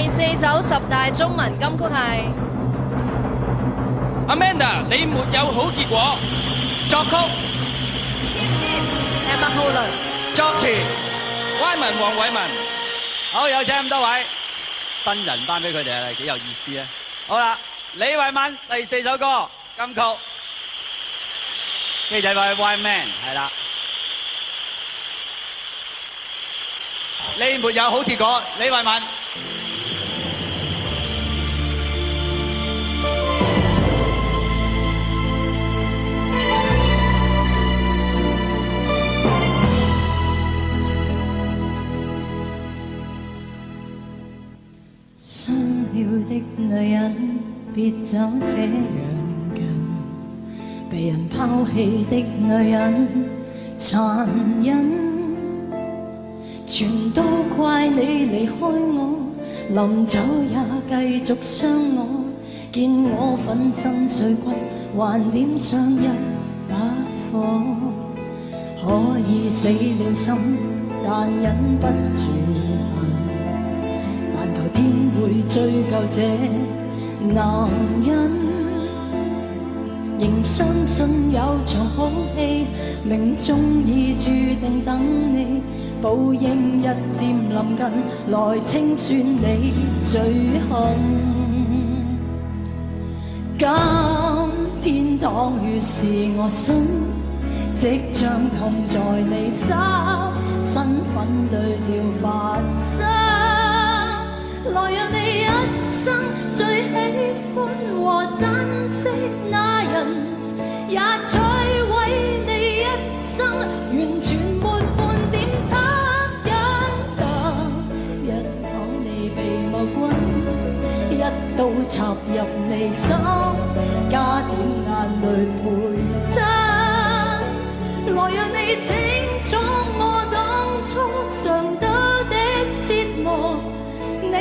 第4首10大中文金曲係 Amanda， 你沒有好結果。作曲 麥浩倫，作詞歪文黃偉文。好，有請咁多位新人頒俾佢哋啊，幾有意思啊！好啦，李慧敏第4首歌金曲，記者話 White Man 係啦。你沒有好結果，李慧敏。傷了的女人，別走這樣近，被人拋棄的女人，殘忍。全都怪你離開我，臨走也繼續傷我，見我粉身碎骨，還點上一把火。可以死了心，但忍不住恨，但求天會追究這男人。仍相信有場好戲，命中已注定等你，報應日漸臨近，來清算你罪行。今天倘若是我心，即將痛在你心，身份對了發生，來讓你一生最喜歡和珍惜那人，也摧毀你一生，完全沒半點惻隱。一闖你被魔君，一刀插入你心，加點眼淚陪襯，來讓你清楚我當初嘗到的折磨，你